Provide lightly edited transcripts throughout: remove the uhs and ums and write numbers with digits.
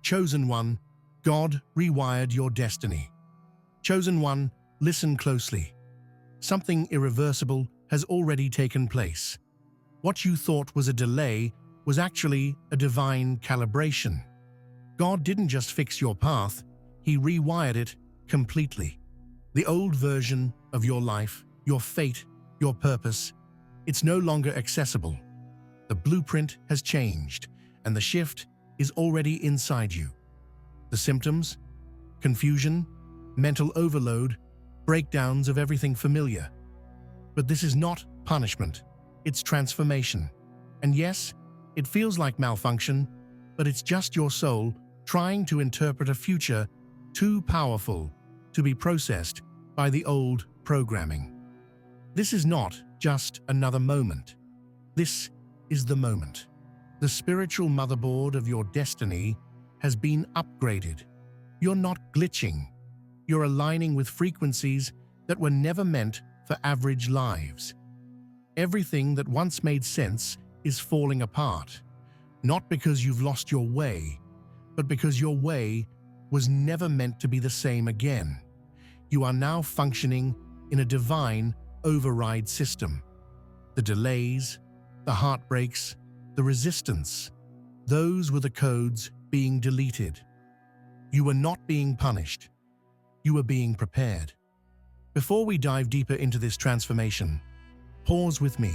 Chosen one, God rewired your destiny. Chosen one, listen closely. Something irreversible has already taken place. What you thought was a delay was actually a divine calibration. God didn't just fix your path, He rewired it completely. The old version of your life, your fate, your purpose, it's no longer accessible. The blueprint has changed, and the shift is already inside you. The symptoms? Confusion, mental overload, breakdowns of everything familiar. But this is not punishment, it's transformation. And yes, it feels like malfunction, but it's just your soul trying to interpret a future too powerful to be processed by the old programming. This is not just another moment. This is the moment. The spiritual motherboard of your destiny has been upgraded. You're not glitching. You're aligning with frequencies that were never meant for average lives. Everything that once made sense is falling apart, not because you've lost your way, but because your way was never meant to be the same again. You are now functioning in a divine override system. The delays, the heartbreaks, the resistance, those were the codes being deleted. You were not being punished. You were being prepared. Before we dive deeper into this transformation, pause with me.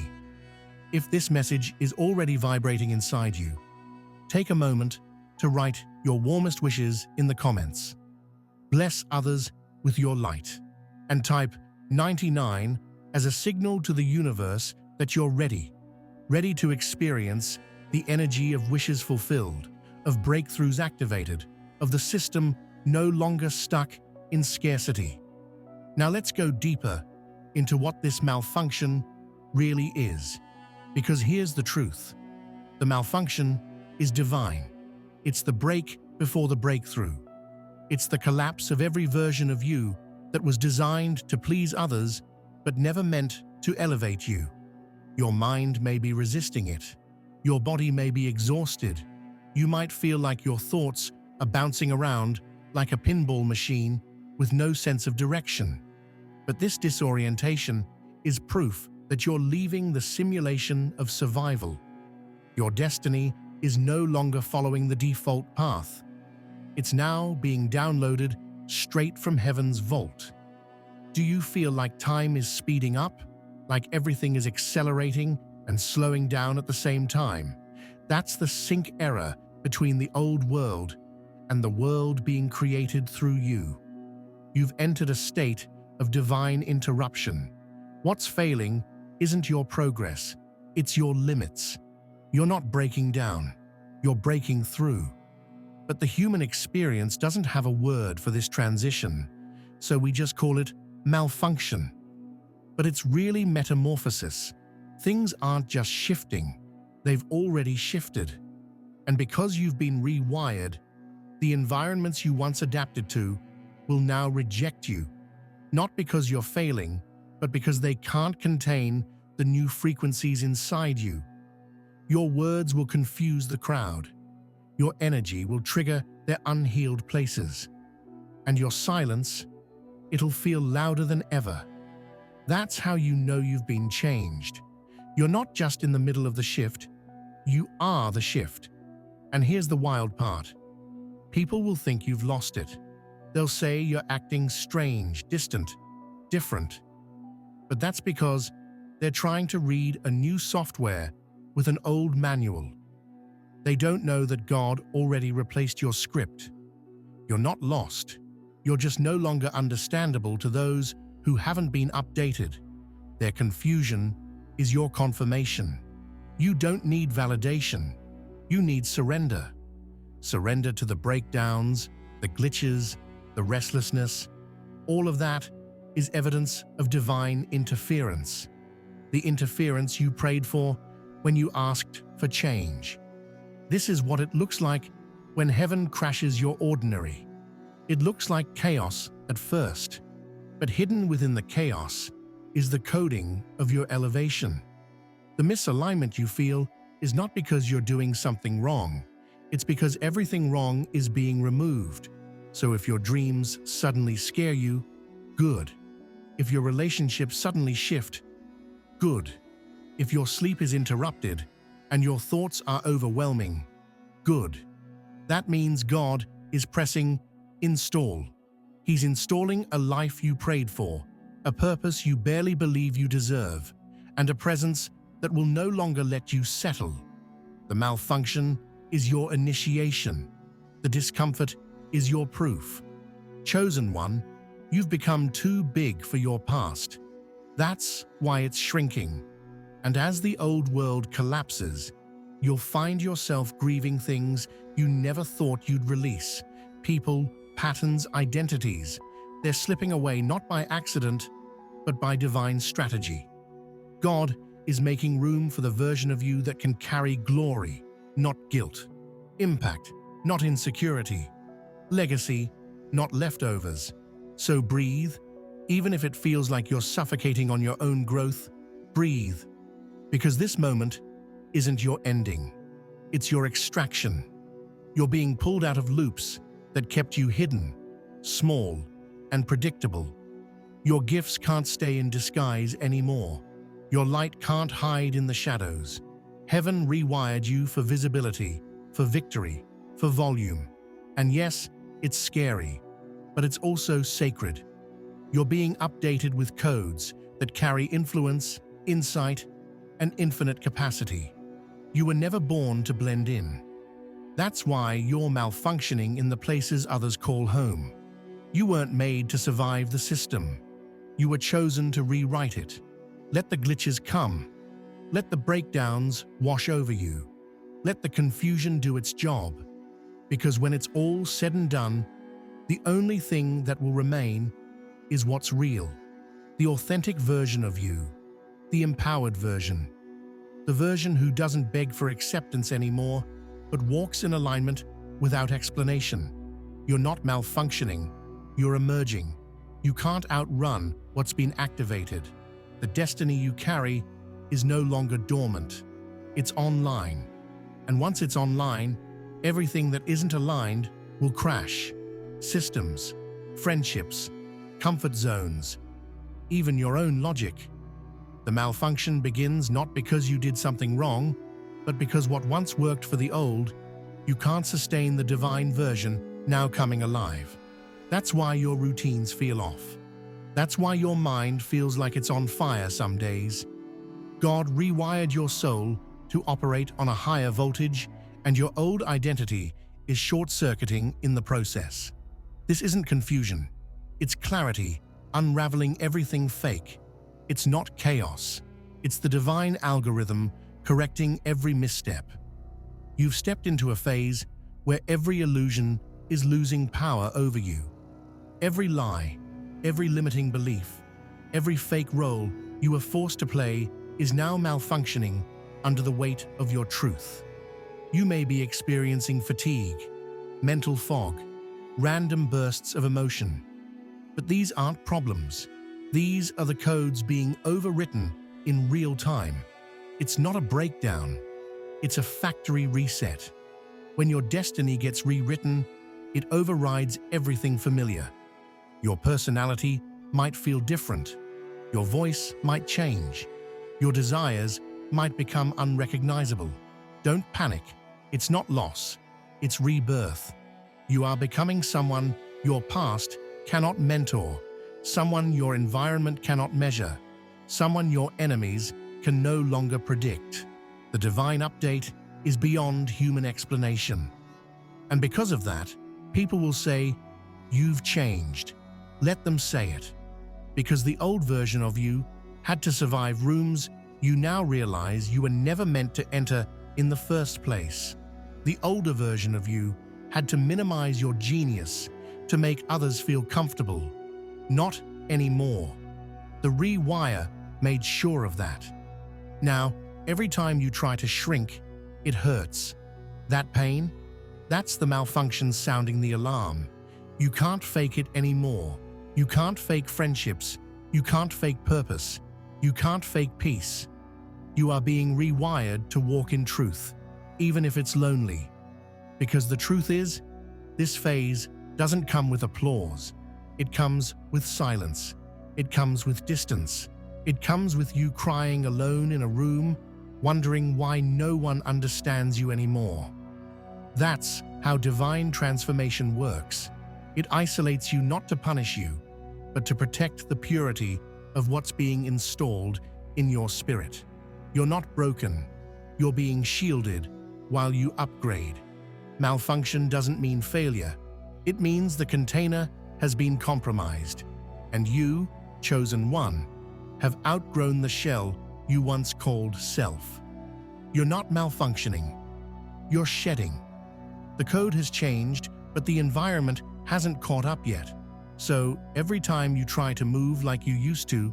If this message is already vibrating inside you, take a moment to write your warmest wishes in the comments. Bless others with your light, and type 99 as a signal to the universe that you're ready to experience the energy of wishes fulfilled, of breakthroughs activated, of the system no longer stuck in scarcity. Now let's go deeper into what this malfunction really is, because here's the truth. The malfunction is divine. It's the break before the breakthrough. It's the collapse of every version of you that was designed to please others but never meant to elevate you. Your mind may be resisting it. Your body may be exhausted. You might feel like your thoughts are bouncing around like a pinball machine with no sense of direction. But this disorientation is proof that you're leaving the simulation of survival. Your destiny is no longer following the default path. It's now being downloaded straight from heaven's vault. Do you feel like time is speeding up? Like everything is accelerating and slowing down at the same time? That's the sync error between the old world and the world being created through you. You've entered a state of divine interruption. What's failing isn't your progress, it's your limits. You're not breaking down, you're breaking through. But the human experience doesn't have a word for this transition, so we just call it malfunction. But it's really metamorphosis. Things aren't just shifting, they've already shifted. And because you've been rewired, the environments you once adapted to will now reject you, not because you're failing, but because they can't contain the new frequencies inside you. Your words will confuse the crowd. Your energy will trigger their unhealed places. And your silence, it'll feel louder than ever. That's how you know you've been changed. You're not just in the middle of the shift, you are the shift. And here's the wild part. People will think you've lost it. They'll say you're acting strange, distant, different. But that's because they're trying to read a new software with an old manual. They don't know that God already replaced your script. You're not lost. You're just no longer understandable to those who haven't been updated. Their confusion is your confirmation. You don't need validation. You need surrender. Surrender to the breakdowns, the glitches, the restlessness. All of that is evidence of divine interference. The interference you prayed for when you asked for change. This is what it looks like when heaven crashes your ordinary. It looks like chaos at first, but hidden within the chaos is the coding of your elevation. The misalignment you feel is not because you're doing something wrong. It's because everything wrong is being removed. So if your dreams suddenly scare you, good. If your relationships suddenly shift, good. If your sleep is interrupted and your thoughts are overwhelming, good. That means God is pressing install. He's installing a life you prayed for, a purpose you barely believe you deserve, and a presence that will no longer let you settle. The malfunction is your initiation. The discomfort is your proof. Chosen one, you've become too big for your past. That's why it's shrinking. And as the old world collapses, you'll find yourself grieving things you never thought you'd release. People, patterns, identities. They're slipping away not by accident, but by divine strategy. God is making room for the version of you that can carry glory, not guilt. Impact, not insecurity. Legacy, not leftovers. So breathe. Even if it feels like you're suffocating on your own growth, breathe. Because this moment isn't your ending. It's your extraction. You're being pulled out of loops that kept you hidden, small, and predictable. Your gifts can't stay in disguise anymore. Your light can't hide in the shadows. Heaven rewired you for visibility, for victory, for volume. And yes, it's scary, but it's also sacred. You're being updated with codes that carry influence, insight, and infinite capacity. You were never born to blend in. That's why you're malfunctioning in the places others call home. You weren't made to survive the system. You were chosen to rewrite it. Let the glitches come. Let the breakdowns wash over you. Let the confusion do its job. Because when it's all said and done, the only thing that will remain is what's real. The authentic version of you. The empowered version. The version who doesn't beg for acceptance anymore, but walks in alignment without explanation. You're not malfunctioning. You're emerging. You can't outrun what's been activated. The destiny you carry is no longer dormant. It's online. And once it's online, everything that isn't aligned will crash. Systems, friendships, comfort zones, even your own logic. The malfunction begins not because you did something wrong, but because what once worked for the old, you can't sustain the divine version now coming alive. That's why your routines feel off. That's why your mind feels like it's on fire some days. God rewired your soul to operate on a higher voltage, and your old identity is short-circuiting in the process. This isn't confusion. It's clarity, unraveling everything fake. It's not chaos. It's the divine algorithm correcting every misstep. You've stepped into a phase where every illusion is losing power over you. Every lie, every limiting belief, every fake role you were forced to play is now malfunctioning under the weight of your truth. You may be experiencing fatigue, mental fog, random bursts of emotion. But these aren't problems. These are the codes being overwritten in real time. It's not a breakdown. It's a factory reset. When your destiny gets rewritten, it overrides everything familiar. Your personality might feel different. Your voice might change. Your desires might become unrecognizable. Don't panic. It's not loss. It's rebirth. You are becoming someone your past cannot mentor, someone your environment cannot measure, someone your enemies can no longer predict. The divine update is beyond human explanation. And because of that, people will say, "You've changed." Let them say it. Because the old version of you had to survive rooms you now realize you were never meant to enter in the first place. The older version of you had to minimize your genius to make others feel comfortable. Not anymore. The rewire made sure of that. Now, every time you try to shrink, it hurts. That pain? That's the malfunction sounding the alarm. You can't fake it anymore. You can't fake friendships. You can't fake purpose. You can't fake peace. You are being rewired to walk in truth, even if it's lonely. Because the truth is, this phase doesn't come with applause. It comes with silence. It comes with distance. It comes with you crying alone in a room, wondering why no one understands you anymore. That's how divine transformation works. It isolates you not to punish you, but to protect the purity of what's being installed in your spirit. You're not broken. You're being shielded while you upgrade. Malfunction doesn't mean failure. It means the container has been compromised, and you, chosen one, have outgrown the shell you once called self. You're not malfunctioning. You're shedding. The code has changed, but the environment hasn't caught up yet. So every time you try to move like you used to,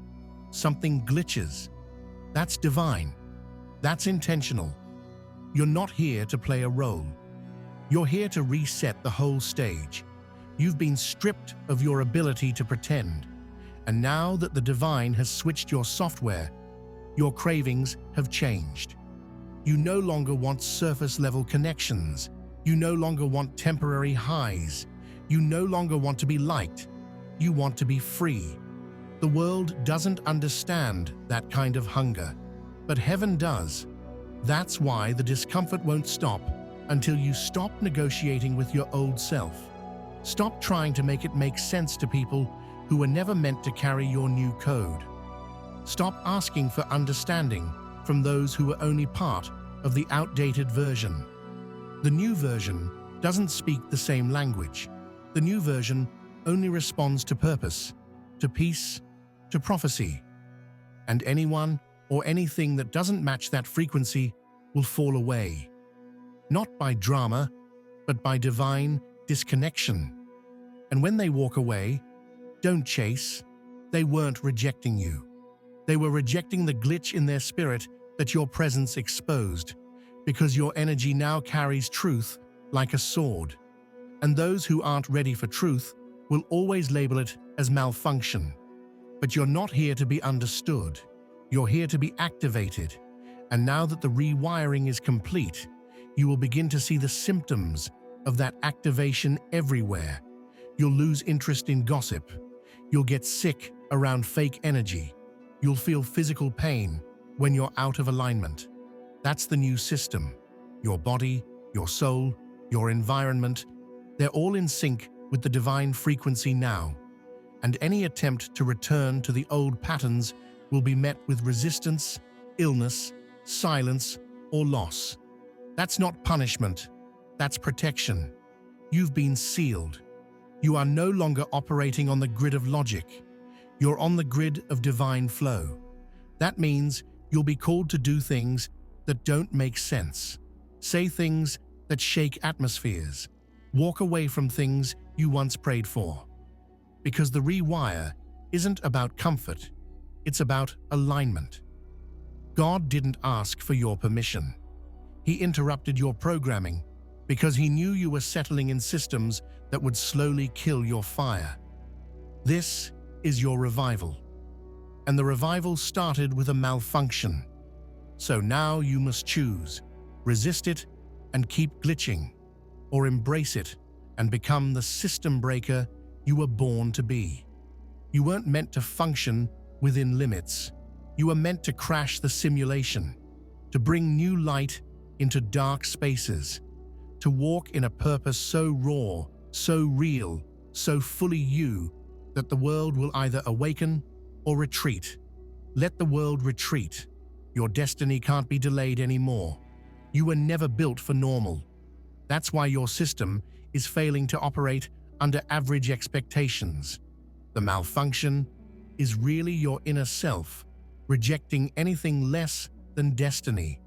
something glitches. That's divine. That's intentional. You're not here to play a role. You're here to reset the whole stage. You've been stripped of your ability to pretend. And now that the divine has switched your software, your cravings have changed. You no longer want surface-level connections. You no longer want temporary highs. You no longer want to be liked. You want to be free. The world doesn't understand that kind of hunger, but heaven does. That's why the discomfort won't stop until you stop negotiating with your old self. Stop trying to make it make sense to people who were never meant to carry your new code. Stop asking for understanding from those who were only part of the outdated version. The new version doesn't speak the same language. The new version only responds to purpose, to peace, to prophecy. And anyone or anything that doesn't match that frequency will fall away. Not by drama, but by divine disconnection. And when they walk away, don't chase. They weren't rejecting you. They were rejecting the glitch in their spirit that your presence exposed, because your energy now carries truth like a sword. And those who aren't ready for truth will always label it as malfunction. But you're not here to be understood. You're here to be activated. And now that the rewiring is complete, you will begin to see the symptoms of that activation everywhere. You'll lose interest in gossip. You'll get sick around fake energy. You'll feel physical pain when you're out of alignment. That's the new system. Your body, your soul, your environment, they're all in sync with the divine frequency now. And any attempt to return to the old patterns will be met with resistance, illness, silence, or loss. That's not punishment. That's protection. You've been sealed. You are no longer operating on the grid of logic. You're on the grid of divine flow. That means you'll be called to do things that don't make sense. Say things that shake atmospheres. Walk away from things you once prayed for. Because the rewire isn't about comfort. It's about alignment. God didn't ask for your permission. He interrupted your programming because he knew you were settling in systems that would slowly kill your fire. This is your revival. And the revival started with a malfunction. So now you must choose, resist it and keep glitching, or embrace it and become the system breaker you were born to be. You weren't meant to function within limits. You were meant to crash the simulation, to bring new light into dark spaces, to walk in a purpose so raw, so real, so fully you, that the world will either awaken or retreat. Let the world retreat. Your destiny can't be delayed anymore. You were never built for normal. That's why your system is failing to operate under average expectations. The malfunction is really your inner self, rejecting anything less than destiny.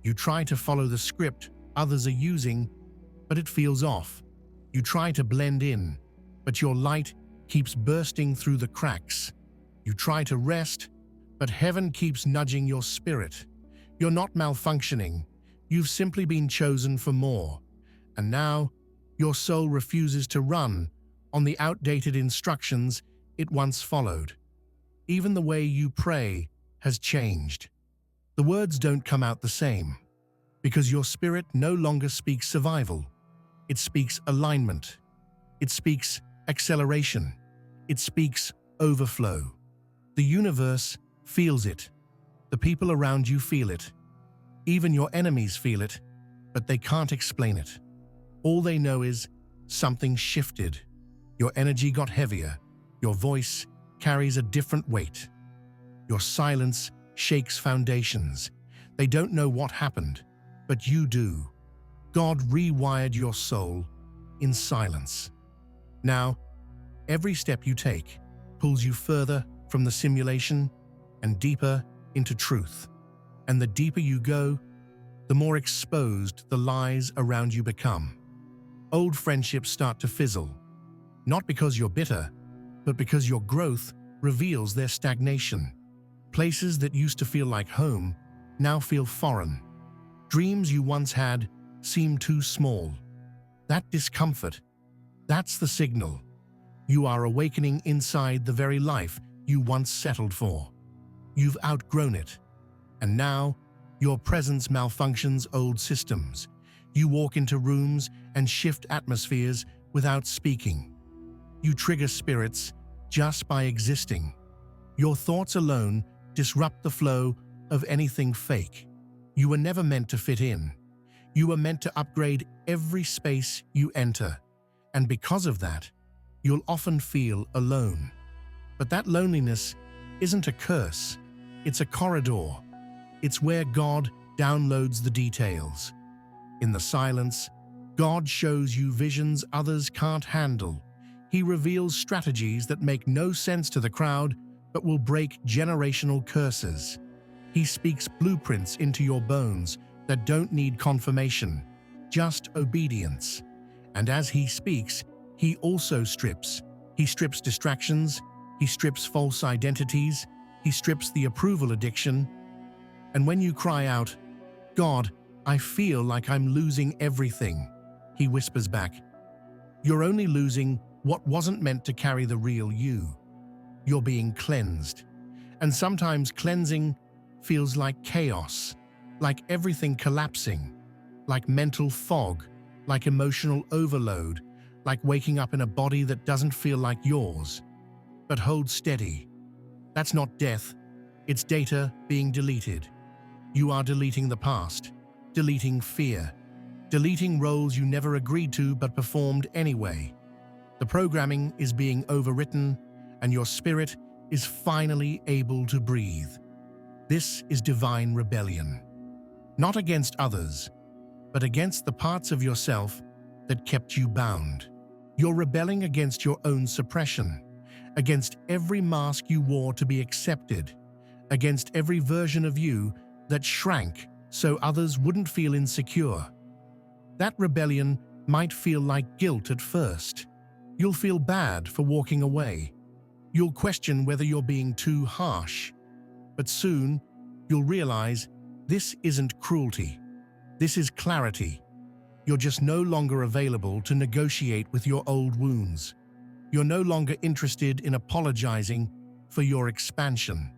You try to follow the script others are using, but it feels off. You try to blend in, but your light keeps bursting through the cracks. You try to rest, but heaven keeps nudging your spirit. You're not malfunctioning. You've simply been chosen for more. And now, your soul refuses to run on the outdated instructions it once followed. Even the way you pray has changed. The words don't come out the same, because your spirit no longer speaks survival. It speaks alignment. It speaks acceleration. It speaks overflow. The universe feels it. The people around you feel it. Even your enemies feel it, but they can't explain it. All they know is something shifted. Your energy got heavier. Your voice carries a different weight. Your silence shakes foundations. They don't know what happened, but you do. God rewired your soul in silence. Now, every step you take pulls you further from the simulation and deeper into truth. And the deeper you go, the more exposed the lies around you become. Old friendships start to fizzle, not because you're bitter, but because your growth reveals their stagnation. Places that used to feel like home now feel foreign. Dreams you once had seem too small. That discomfort, that's the signal. You are awakening inside the very life you once settled for. You've outgrown it, and now your presence malfunctions old systems. You walk into rooms and shift atmospheres without speaking. You trigger spirits just by existing. Your thoughts alone disrupt the flow of anything fake. You were never meant to fit in. You were meant to upgrade every space you enter, and because of that, you'll often feel alone. But that loneliness isn't a curse, it's a corridor. It's where God downloads the details. In the silence, God shows you visions others can't handle. He reveals strategies that make no sense to the crowd, but will break generational curses. He speaks blueprints into your bones that don't need confirmation, just obedience. And as he speaks, he also strips. He strips distractions, he strips false identities, he strips the approval addiction. And when you cry out, "God, I feel like I'm losing everything," he whispers back, "You're only losing what wasn't meant to carry the real you. You're being cleansed." And sometimes cleansing feels like chaos, like everything collapsing, like mental fog, like emotional overload, like waking up in a body that doesn't feel like yours. But hold steady. That's not death, it's data being deleted. You are deleting the past, deleting fear, deleting roles you never agreed to but performed anyway. The programming is being overwritten, and your spirit is finally able to breathe. This is divine rebellion. Not against others, but against the parts of yourself that kept you bound. You're rebelling against your own suppression, against every mask you wore to be accepted, against every version of you that shrank so others wouldn't feel insecure. That rebellion might feel like guilt at first. You'll feel bad for walking away. You'll question whether you're being too harsh. But soon, you'll realize this isn't cruelty. This is clarity. You're just no longer available to negotiate with your old wounds. You're no longer interested in apologizing for your expansion.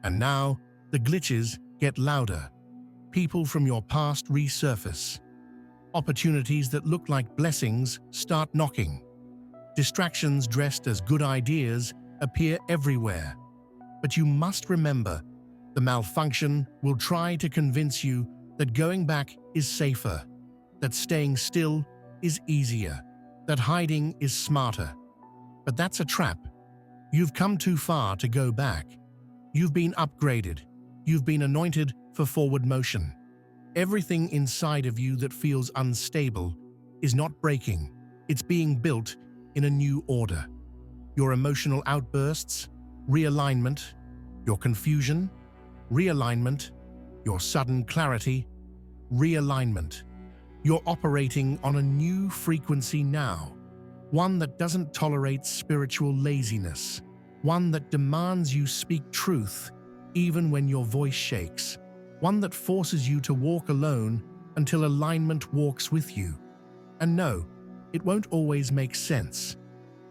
And now, the glitches get louder. People from your past resurface. Opportunities that look like blessings start knocking. Distractions dressed as good ideas appear everywhere. But you must remember, the malfunction will try to convince you that going back is safer, that staying still is easier, that hiding is smarter. But that's a trap. You've come too far to go back. You've been upgraded. You've been anointed for forward motion. Everything inside of you that feels unstable is not breaking. It's being built in a new order. Your emotional outbursts, realignment. Your confusion, realignment. Your sudden clarity, realignment. You're operating on a new frequency now. One that doesn't tolerate spiritual laziness. One that demands you speak truth, even when your voice shakes. One that forces you to walk alone until alignment walks with you. And no, it won't always make sense,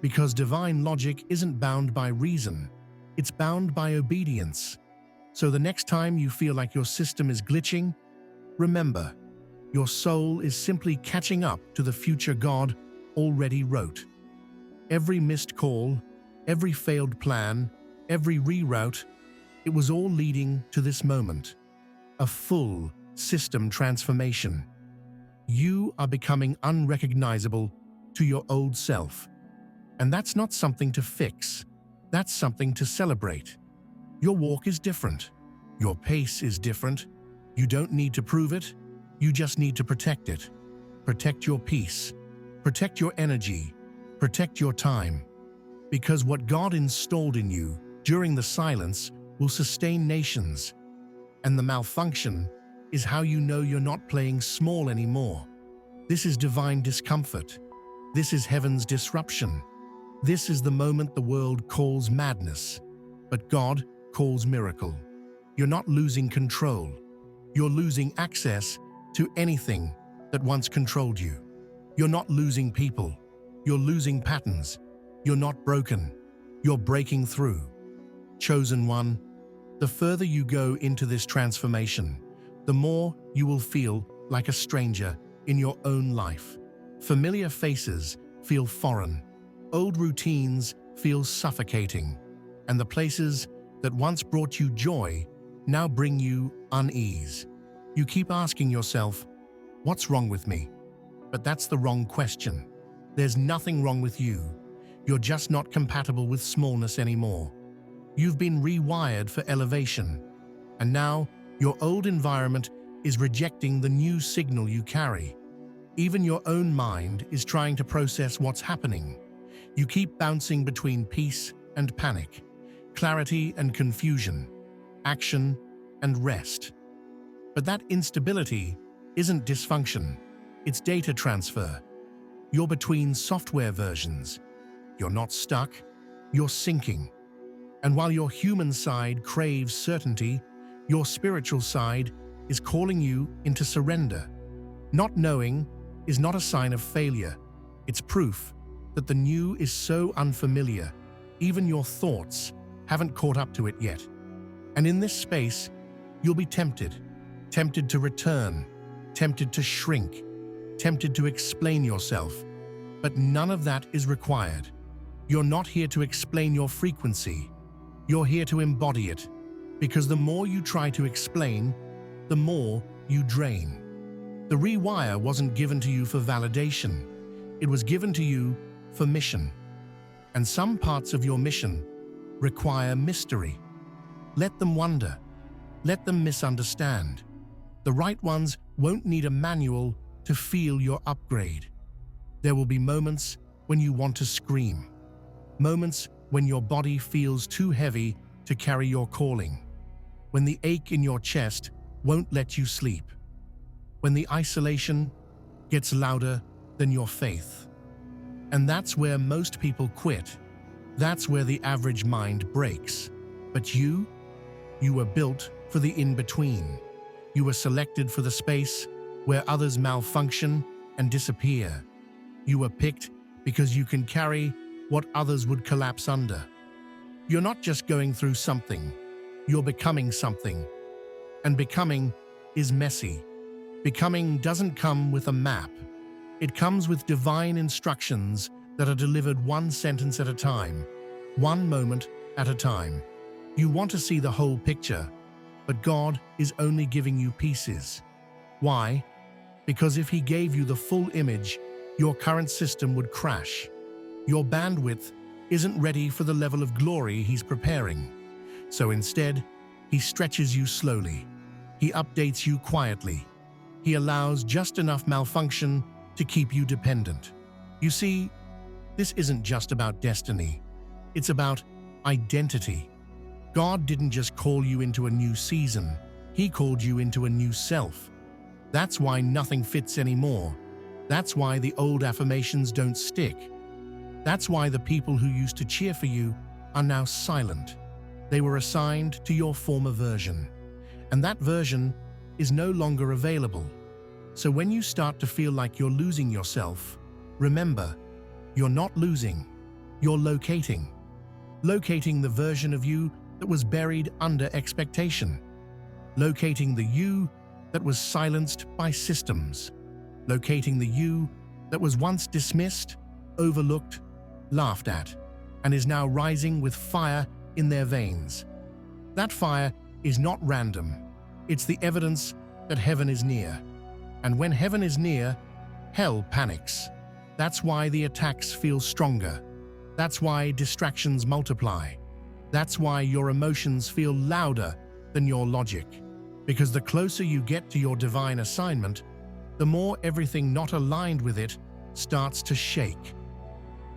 because divine logic isn't bound by reason. It's bound by obedience. So the next time you feel like your system is glitching, remember, Your soul is simply catching up to the future God already wrote. Every missed call, every failed plan, every reroute, it was all leading to this moment. A full system transformation. You are becoming unrecognizable to your old self. And that's not something to fix. That's something to celebrate. Your walk is different. Your pace is different. You don't need to prove it. You just need to protect it. Protect your peace. Protect your energy. Protect your time. Because what God installed in you during the silence will sustain nations. And the malfunction is how you know you're not playing small anymore. This is divine discomfort. This is heaven's disruption. This is the moment the world calls madness, but God calls miracle. You're not losing control. You're losing access to anything that once controlled you. You're not losing people. You're losing patterns. You're not broken. You're breaking through. Chosen one, the further you go into this transformation, the more you will feel like a stranger in your own life. Familiar faces feel foreign. Old routines feel suffocating. And the places that once brought you joy now bring you unease. You keep asking yourself, what's wrong with me? But that's the wrong question. There's nothing wrong with you. You're just not compatible with smallness anymore. You've been rewired for elevation. And now your old environment is rejecting the new signal you carry. Even your own mind is trying to process what's happening. You keep bouncing between peace and panic, clarity and confusion, action and rest. But that instability isn't dysfunction, it's data transfer. You're between software versions. You're not stuck, you're sinking. And while your human side craves certainty, your spiritual side is calling you into surrender. Not knowing is not a sign of failure. It's proof that the new is so unfamiliar, even your thoughts haven't caught up to it yet. And in this space, you'll be tempted to return, tempted to shrink, tempted to explain yourself. But none of that is required. You're not here to explain your frequency. You're here to embody it, because the more you try to explain, the more you drain. The rewire wasn't given to you for validation. It was given to you for mission. And some parts of your mission require mystery. Let them wonder. Let them misunderstand. The right ones won't need a manual to feel your upgrade. There will be moments when you want to scream. Moments when your body feels too heavy to carry your calling. When the ache in your chest won't let you sleep. When the isolation gets louder than your faith. And that's where most people quit. That's where the average mind breaks. But you were built for the in-between. You were selected for the space where others malfunction and disappear. You were picked because you can carry what others would collapse under. You're not just going through something, you're becoming something. And becoming is messy. Becoming doesn't come with a map. It comes with divine instructions that are delivered one sentence at a time, one moment at a time. You want to see the whole picture, but God is only giving you pieces. Why? Because if He gave you the full image, your current system would crash. Your bandwidth isn't ready for the level of glory He's preparing. So instead, He stretches you slowly. He updates you quietly. He allows just enough malfunction to keep you dependent. You see, this isn't just about destiny. It's about identity. God didn't just call you into a new season. He called you into a new self. That's why nothing fits anymore. That's why the old affirmations don't stick. That's why the people who used to cheer for you are now silent. They were assigned to your former version. And that version is no longer available. So when you start to feel like you're losing yourself, remember, you're not losing, you're locating. Locating the version of you that was buried under expectation. Locating the you that was silenced by systems, locating the you that was once dismissed, overlooked, laughed at, and is now rising with fire in their veins. That fire is not random. It's the evidence that heaven is near. And when heaven is near, hell panics. That's why the attacks feel stronger. That's why distractions multiply. That's why your emotions feel louder than your logic. Because the closer you get to your divine assignment, the more everything not aligned with it starts to shake.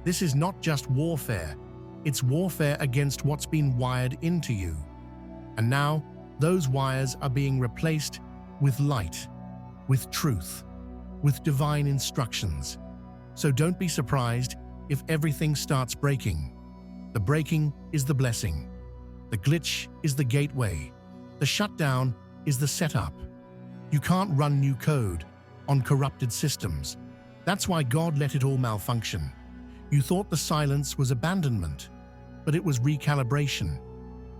This is not just warfare. It's warfare against what's been wired into you. And now, those wires are being replaced with light, with truth, with divine instructions. So don't be surprised if everything starts breaking. The breaking is the blessing. The glitch is the gateway. The shutdown is the setup. You can't run new code on corrupted systems. That's why God let it all malfunction. You thought the silence was abandonment, but it was recalibration.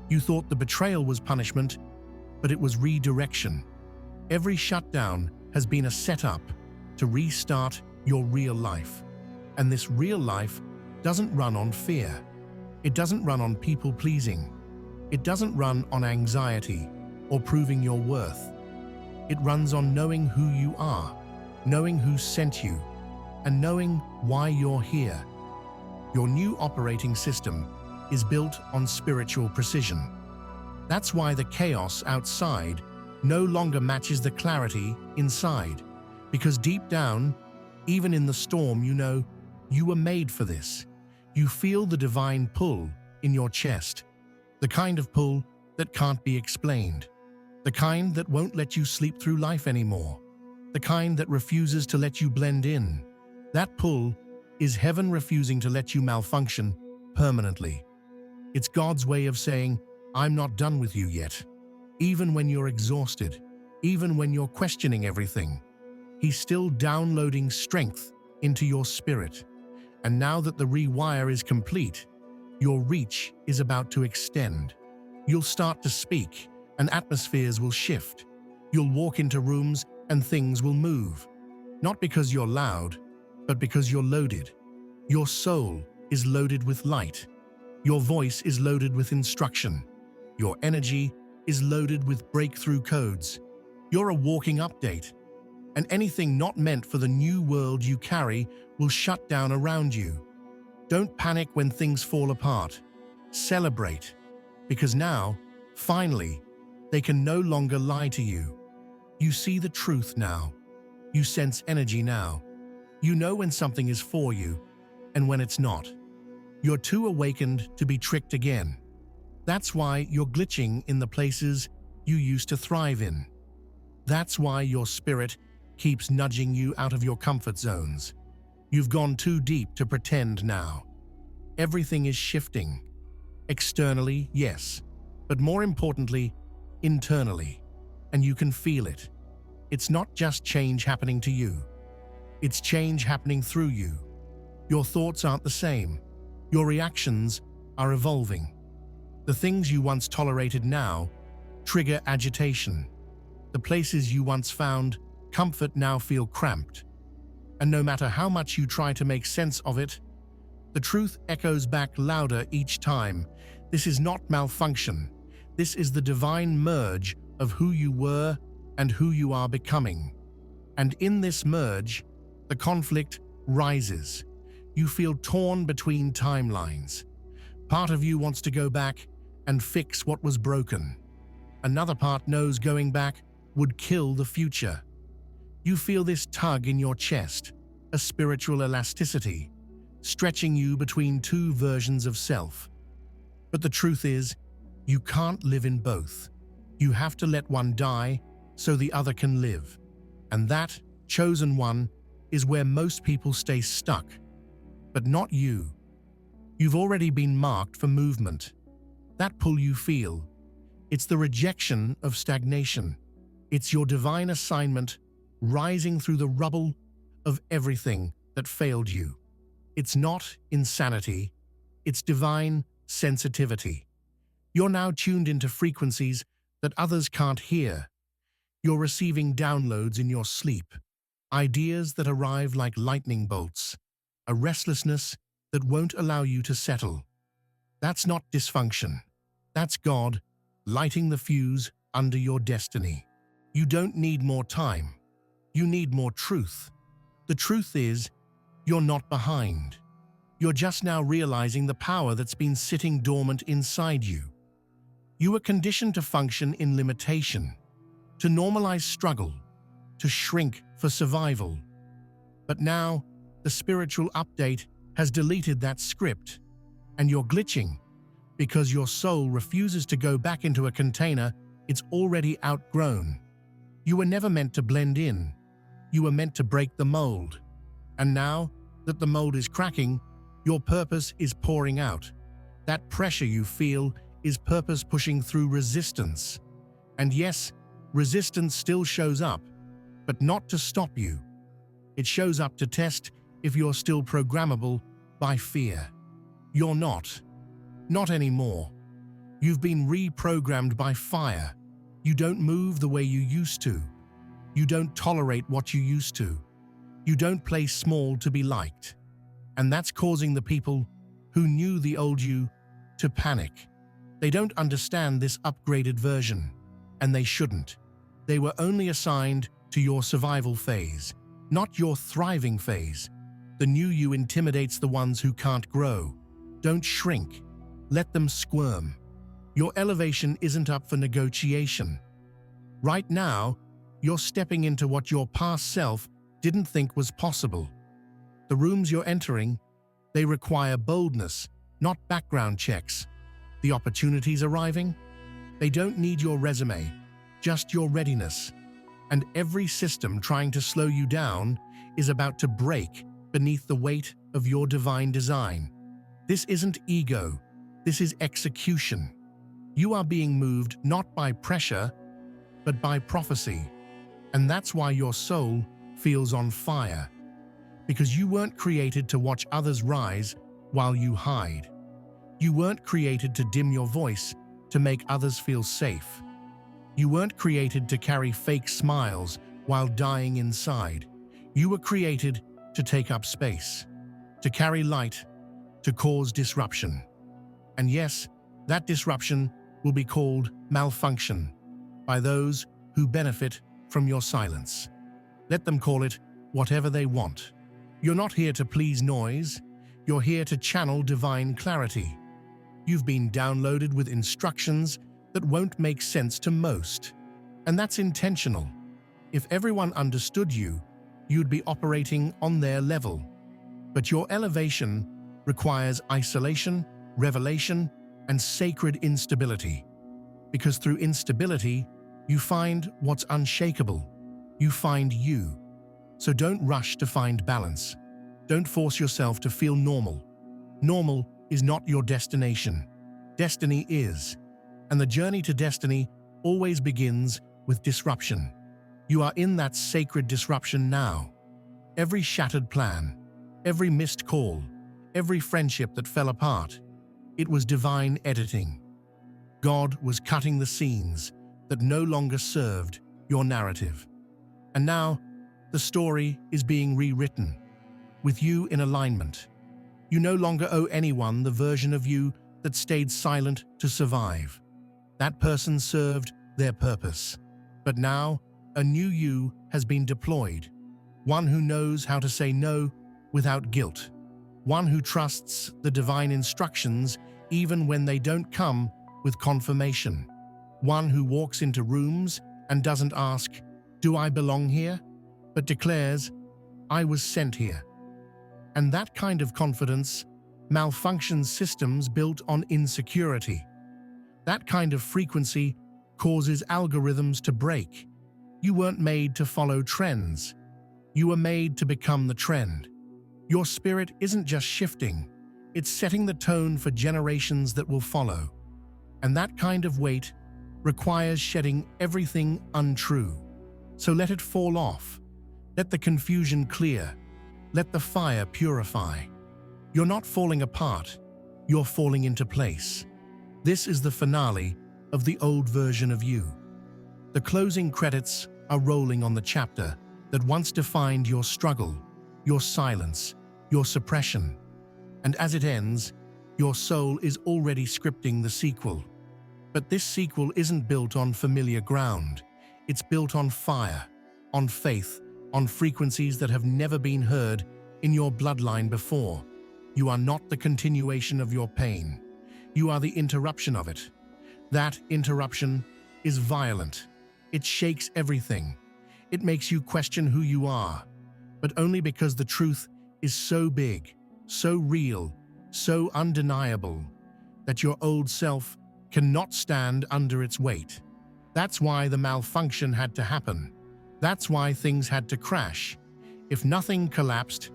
You thought the betrayal was punishment, but it was redirection. Every shutdown has been a setup to restart your real life. And this real life doesn't run on fear. It doesn't run on people-pleasing. It doesn't run on anxiety or proving your worth. It runs on knowing who you are, knowing who sent you, and knowing why you're here. Your new operating system is built on spiritual precision. That's why the chaos outside no longer matches the clarity inside. Because deep down, even in the storm, you know you were made for this. You feel the divine pull in your chest, the kind of pull that can't be explained, the kind that won't let you sleep through life anymore, the kind that refuses to let you blend in. That pull is heaven refusing to let you malfunction permanently. It's God's way of saying, I'm not done with you yet. Even when you're exhausted, even when you're questioning everything, He's still downloading strength into your spirit. And now that the rewire is complete, your reach is about to extend. You'll start to speak, and atmospheres will shift. You'll walk into rooms and things will move. Not because you're loud, but because you're loaded. Your soul is loaded with light. Your voice is loaded with instruction. Your energy is loaded with breakthrough codes. You're a walking update. And anything not meant for the new world you carry will shut down around you. Don't panic when things fall apart. Celebrate. Because now, finally, they can no longer lie to you. You see the truth now. You sense energy now. You know when something is for you and when it's not. You're too awakened to be tricked again. That's why you're glitching in the places you used to thrive in. That's why your spirit keeps nudging you out of your comfort zones. You've gone too deep to pretend now. Everything is shifting. Externally, yes, but more importantly, internally. And you can feel it. It's not just change happening to you. It's change happening through you. Your thoughts aren't the same. Your reactions are evolving. The things you once tolerated now trigger agitation. The places you once found comfort now feel cramped. And no matter how much you try to make sense of it, the truth echoes back louder each time. This is not malfunction. This is the divine merge of who you were and who you are becoming. And in this merge, the conflict rises. You feel torn between timelines. Part of you wants to go back and fix what was broken. Another part knows going back would kill the future. You feel this tug in your chest, a spiritual elasticity, stretching you between two versions of self. But the truth is, you can't live in both. You have to let one die so the other can live. And that chosen one is where most people stay stuck. But not you. You've already been marked for movement. That pull you feel, it's the rejection of stagnation. It's your divine assignment rising through the rubble of everything that failed you. It's not insanity, it's divine sensitivity. You're now tuned into frequencies that others can't hear. You're receiving downloads in your sleep, ideas that arrive like lightning bolts, a restlessness that won't allow you to settle. That's not dysfunction. That's God lighting the fuse under your destiny. You don't need more time. You need more truth. The truth is, you're not behind. You're just now realizing the power that's been sitting dormant inside you. You were conditioned to function in limitation, to normalize struggle, to shrink for survival. But now, the spiritual update has deleted that script, and you're glitching because your soul refuses to go back into a container it's already outgrown. You were never meant to blend in. You were meant to break the mold. And now that the mold is cracking, your purpose is pouring out. That pressure you feel is purpose pushing through resistance. And yes, resistance still shows up, but not to stop you. It shows up to test if you're still programmable by fear. You're not. Not anymore. You've been reprogrammed by fire. You don't move the way you used to. You don't tolerate what you used to. You don't play small to be liked. And that's causing the people who knew the old you to panic. They don't understand this upgraded version, and they shouldn't. They were only assigned to your survival phase, not your thriving phase. The new you intimidates the ones who can't grow. Don't shrink. Let them squirm. Your elevation isn't up for negotiation. Right now, you're stepping into what your past self didn't think was possible. The rooms you're entering, they require boldness, not background checks. The opportunities arriving, they don't need your resume, just your readiness. And every system trying to slow you down is about to break beneath the weight of your divine design. This isn't ego, this is execution. You are being moved not by pressure, but by prophecy. And that's why your soul feels on fire. Because you weren't created to watch others rise while you hide. You weren't created to dim your voice to make others feel safe. You weren't created to carry fake smiles while dying inside. You were created to take up space, to carry light, to cause disruption. And yes, that disruption will be called malfunction by those who benefit from your silence. Let them call it whatever they want. You're not here to please noise. You're here to channel divine clarity. You've been downloaded with instructions that won't make sense to most. And that's intentional. If everyone understood you, you'd be operating on their level. But your elevation requires isolation, revelation, and sacred instability. Because through instability, you find what's unshakable. You find you. So don't rush to find balance. Don't force yourself to feel normal. Normal is not your destination. Destiny is. And the journey to destiny always begins with disruption. You are in that sacred disruption now. Every shattered plan, every missed call, every friendship that fell apart, it was divine editing. God was cutting the scenes that no longer served your narrative. And now, the story is being rewritten, with you in alignment. You no longer owe anyone the version of you that stayed silent to survive. That person served their purpose. But now, a new you has been deployed. One who knows how to say no without guilt. One who trusts the divine instructions even when they don't come with confirmation. One who walks into rooms and doesn't ask, "Do I belong here?" but declares, "I was sent here." And that kind of confidence malfunctions systems built on insecurity. That kind of frequency causes algorithms to break. You weren't made to follow trends. You were made to become the trend. Your spirit isn't just shifting, it's setting the tone for generations that will follow. And that kind of weight requires shedding everything untrue. So let it fall off. Let the confusion clear. Let the fire purify. You're not falling apart, you're falling into place. This is the finale of the old version of you. The closing credits are rolling on the chapter that once defined your struggle, your silence, your suppression. And as it ends, your soul is already scripting the sequel. But this sequel isn't built on familiar ground. It's built on fire, on faith, on frequencies that have never been heard in your bloodline before. You are not the continuation of your pain. You are the interruption of it. That interruption is violent. It shakes everything. It makes you question who you are, but only because the truth is so big, so real, so undeniable, that your old self cannot stand under its weight. That's why the malfunction had to happen. That's why things had to crash. If nothing collapsed,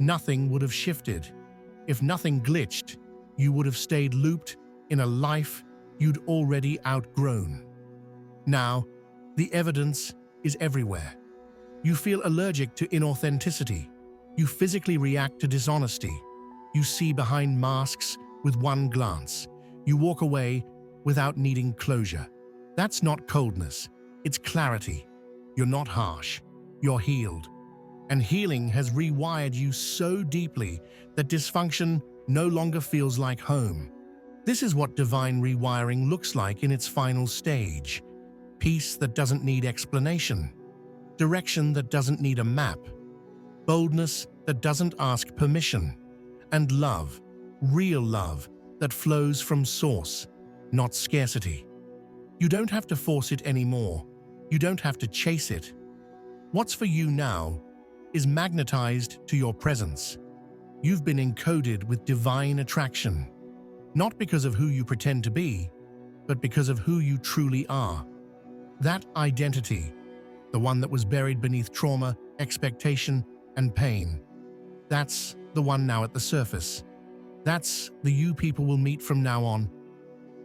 nothing would have shifted. If nothing glitched, you would have stayed looped in a life you'd already outgrown. Now, the evidence is everywhere. You feel allergic to inauthenticity. You physically react to dishonesty. You see behind masks with one glance. You walk away without needing closure. That's not coldness, it's clarity. You're not harsh, you're healed. And healing has rewired you so deeply that dysfunction no longer feels like home. This is what divine rewiring looks like in its final stage. Peace that doesn't need explanation. Direction that doesn't need a map. Boldness that doesn't ask permission. And love, real love, that flows from source, not scarcity. You don't have to force it anymore. You don't have to chase it. What's for you now is magnetized to your presence. You've been encoded with divine attraction, not because of who you pretend to be, but because of who you truly are. That identity, the one that was buried beneath trauma, expectation, and pain, that's the one now at the surface. That's the you people will meet from now on.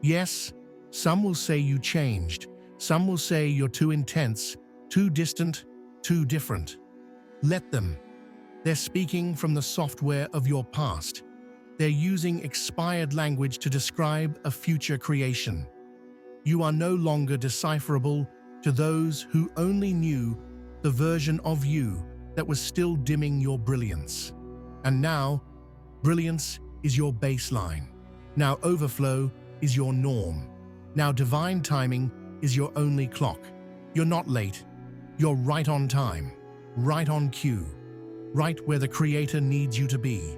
Yes, some will say you changed. Some will say you're too intense, too distant, too different. Let them. They're speaking from the software of your past. They're using expired language to describe a future creation. You are no longer decipherable to those who only knew the version of you that was still dimming your brilliance. And now, brilliance is your baseline. Now overflow is your norm. Now divine timing is your only clock. You're not late. You're right on time, right on cue, right where the Creator needs you to be.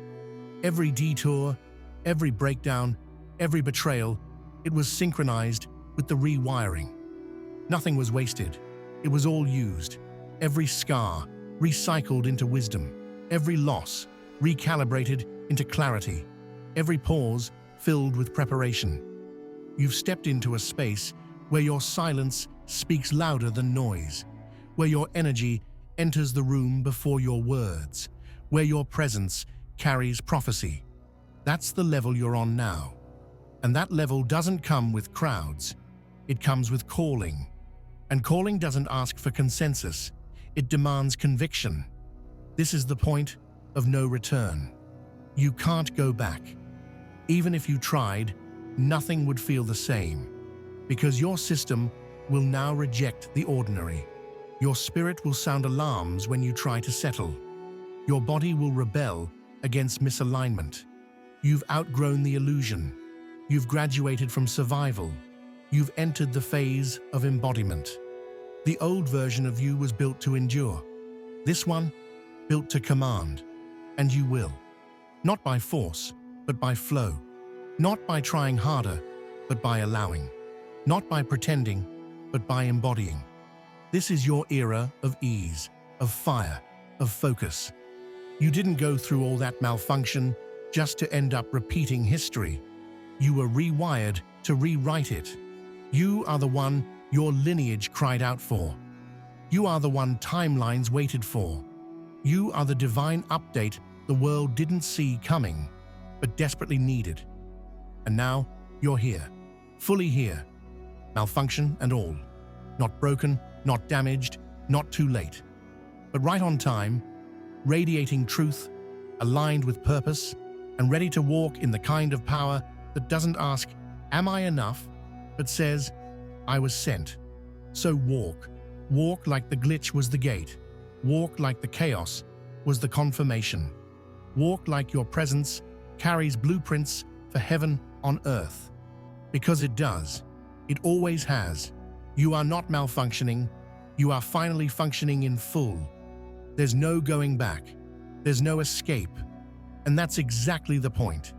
Every detour, every breakdown, every betrayal, it was synchronized with the rewiring. Nothing was wasted. It was all used. Every scar recycled into wisdom. Every loss recalibrated into clarity. Every pause filled with preparation. You've stepped into a space where your silence speaks louder than noise, where your energy enters the room before your words, where your presence carries prophecy. That's the level you're on now. And that level doesn't come with crowds. It comes with calling. And calling doesn't ask for consensus. It demands conviction. This is the point of no return. You can't go back. Even if you tried, nothing would feel the same, because your system will now reject the ordinary. Your spirit will sound alarms when you try to settle. Your body will rebel against misalignment. You've outgrown the illusion. You've graduated from survival. You've entered the phase of embodiment. The old version of you was built to endure. This one, built to command. And you will. Not by force, but by flow. Not by trying harder, but by allowing. Not by pretending, but by embodying. This is your era of ease, of fire, of focus. You didn't go through all that malfunction just to end up repeating history. You were rewired to rewrite it. You are the one your lineage cried out for. You are the one timelines waited for. You are the divine update the world didn't see coming, but desperately needed. And now, you're here, fully here, malfunction and all. Not broken, not damaged, not too late, but right on time, radiating truth, aligned with purpose, and ready to walk in the kind of power that doesn't ask, "Am I enough?" but says, "I was sent." So walk, Walk like the glitch was the gate. Walk like the chaos was the confirmation. Walk like your presence carries blueprints for heaven on earth. Because it does. It always has. You are not malfunctioning. You are finally functioning in full. There's no going back. There's no escape. And that's exactly the point.